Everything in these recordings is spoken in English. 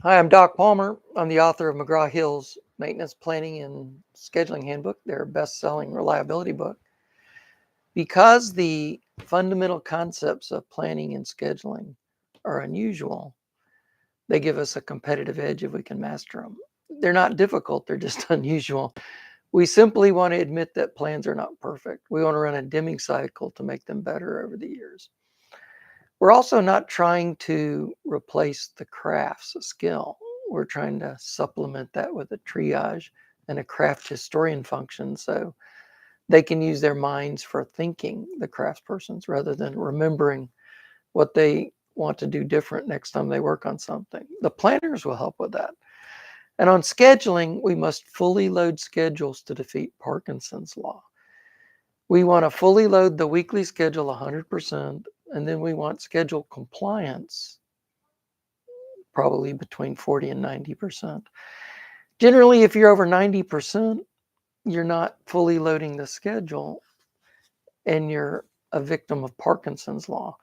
Hi, I'm Doc Palmer. I'm the author of McGraw-Hill's Maintenance Planning and Scheduling Handbook, their best-selling reliability book. Because the fundamental concepts of planning and scheduling are unusual, they give us a competitive edge if we can master them. They're not difficult, they're just unusual. We simply want to admit that plans are not perfect. We want to run a Deming cycle to make them better over the years. We're also not trying to replace the craft's skill. We're trying to supplement that with a triage and a craft historian function so they can use their minds for thinking, the craftspersons, rather than remembering what they want to do different next time they work on something. The planners will help with that. And on scheduling, we must fully load schedules to defeat Parkinson's law. We want to fully load the weekly schedule 100%, and then we want schedule compliance probably between 40 and 90%. Generally, if you're over 90%, you're not fully loading the schedule and you're a victim of Parkinson's law.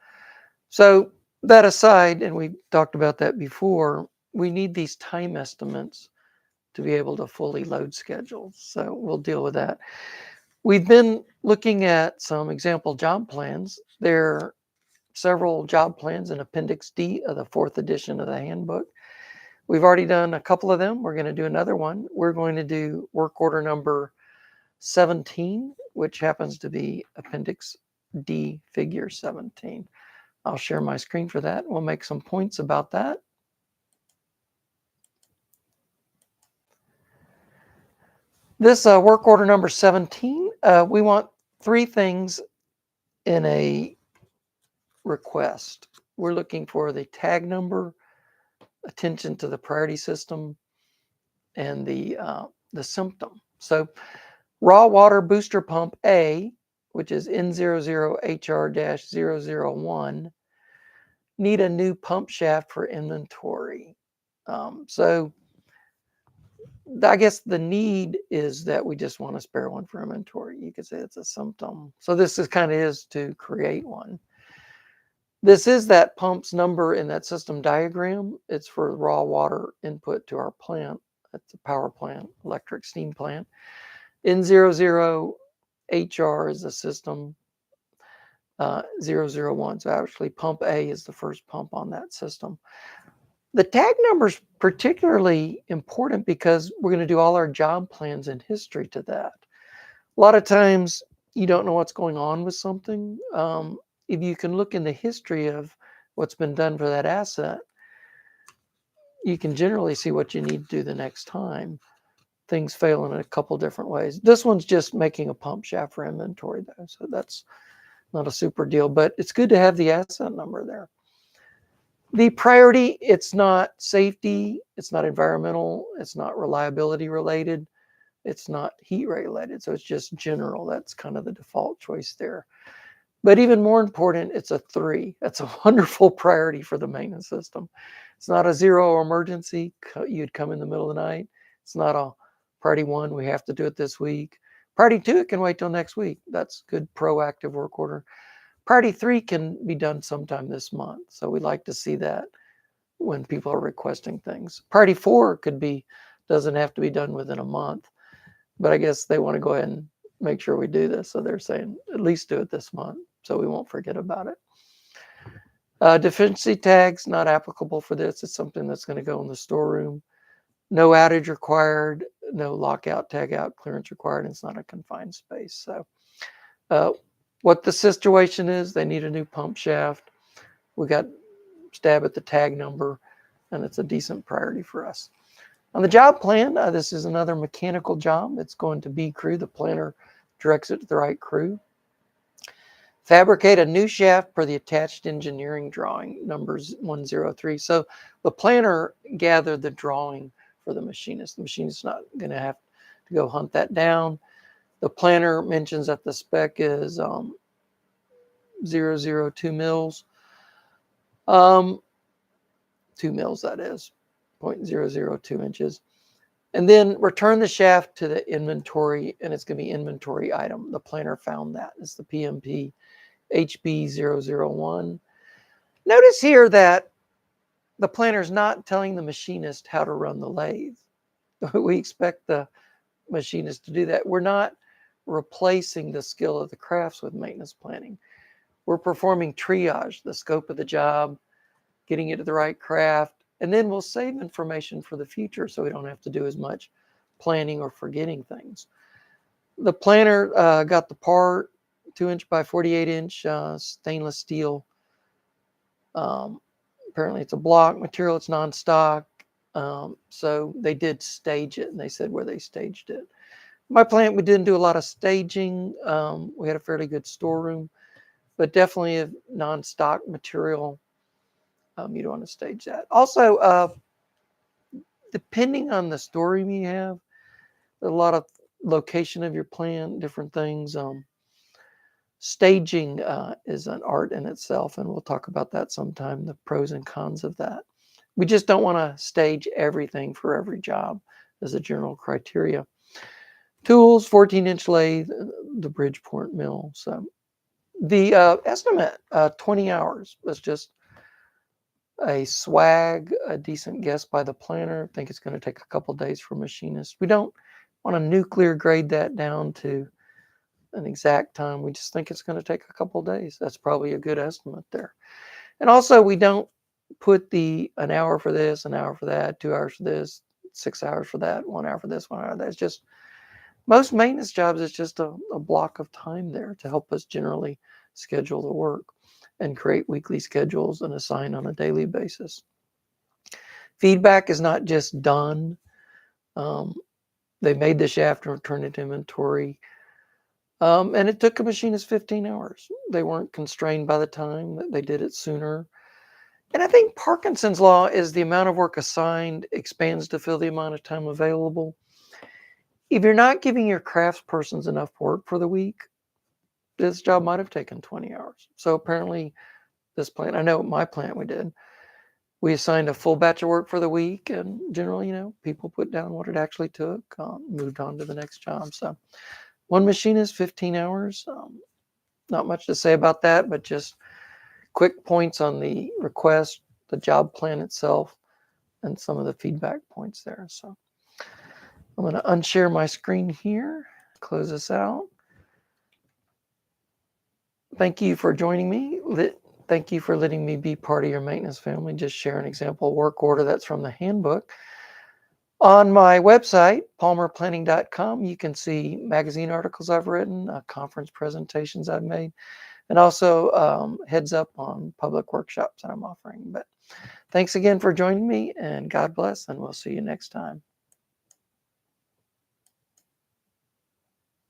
So that aside, and we talked about that before, we need these time estimates to be able to fully load schedules. So we'll deal with that. We've been looking at some example job plans. There are several job plans in Appendix D of the 4th edition of the handbook. We've already done a couple of them. We're going to do another one. We're going to do work order number 17, which happens to be Appendix D, figure 17. I'll share my screen for that. We'll make some points about that. This work order number 17, we want three things in a request. We're looking for the tag number, attention to the priority system, and the symptom. So raw water booster pump A, which is N00HR-001, need a new pump shaft for inventory. So I guess the need is that we just want a spare one for inventory. You could say it's a symptom. So this is kind of is to create one. This is that pump's number in that system diagram. It's for raw water input to our plant. That's a power plant, electric steam plant. N00HR is the system 001. So actually pump A is the first pump on that system. The tag number is particularly important because we're going to do all our job plans and history to that. A lot of times you don't know what's going on with something. If you can look in the history of what's been done for that asset, you can generally see what you need to do the next time. Things fail in a couple different ways. This one's just making a pump shaft for inventory, though, so that's not a super deal, but it's good to have the asset number there. The priority, it's not safety, it's not environmental, it's not reliability related, it's not heat related, so it's just general. That's kind of the default choice there. But even more important, it's a 3. That's a wonderful priority for the maintenance system. It's not a 0 emergency, you'd come in the middle of the night. It's not a priority 1, we have to do it this week. Priority 2, it can wait till next week. That's good proactive work order. Priority 3 can be done sometime this month. So we like to see that when people are requesting things. Priority 4 doesn't have to be done within a month, but I guess they want to go ahead and make sure we do this. So they're saying at least do it this month so we won't forget about it. Deficiency tags, not applicable for this. It's something that's going to go in the storeroom. No outage required, no lockout, tag out, clearance required. It's not a confined space. So what the situation is, they need a new pump shaft. We got stab at the tag number, and it's a decent priority for us. On the job plan, this is another mechanical job. It's going to B crew. The planner directs it to the right crew. Fabricate a new shaft per the attached engineering drawing, numbers 103. So the planner gathered the drawing for the machinist. The machinist's not going to have to go hunt that down. The planner mentions that the spec is 002 mils. 2 mils, that is, 0.002 inches. And then return the shaft to the inventory, and it's going to be inventory item. The planner found that. It's the PMP HB001. Notice here that the planner is not telling the machinist how to run the lathe. We expect the machinist to do that. We're not replacing the skill of the crafts with maintenance planning. We're performing triage, the scope of the job, getting it to the right craft, and then we'll save information for the future so we don't have to do as much planning or forgetting things. The planner got the part, 2-inch by 48-inch stainless steel. Apparently it's a block material, it's non-stock. So they did stage it, and they said where they staged it. My plant, we didn't do a lot of staging. We had a fairly good storeroom, but definitely a non-stock material. You don't want to stage that. Also, depending on the storeroom you have, a lot of location of your plant, different things. Staging is an art in itself, and we'll talk about that sometime, the pros and cons of that. We just don't want to stage everything for every job as a general criteria. Tools, 14-inch lathe, the Bridgeport mill. So the estimate, 20 hours, was just a swag, a decent guess by the planner. I think it's going to take a couple days for machinists. We don't want to nuclear grade that down to an exact time. We just think it's going to take a couple days. That's probably a good estimate there. And also, we don't put an hour for this, an hour for that, 2 hours for this, 6 hours for that, 1 hour for this, 1 hour for that. It's just, most maintenance jobs, it's just a block of time there to help us generally schedule the work and create weekly schedules and assign on a daily basis. Feedback is not just done. They made the shaft and returned it to inventory. And it took a machinist 15 hours. They weren't constrained by the time, that they did it sooner. And I think Parkinson's law is the amount of work assigned expands to fill the amount of time available. If you're not giving your craftspersons enough work for the week, this job might have taken 20 hours. So apparently this plant, I know at my plant we assigned a full batch of work for the week, and generally, people put down what it actually took, moved on to the next job. So one machinist, 15 hours. Not much to say about that, but just quick points on the request, the job plan itself, and some of the feedback points there. So I'm going to unshare my screen here, close this out. Thank you for joining me. Thank you for letting me be part of your maintenance family. Just share an example work order that's from the handbook. On my website, palmerplanning.com, you can see magazine articles I've written, conference presentations I've made, and also heads up on public workshops that I'm offering. But thanks again for joining me, and God bless, and we'll see you next time.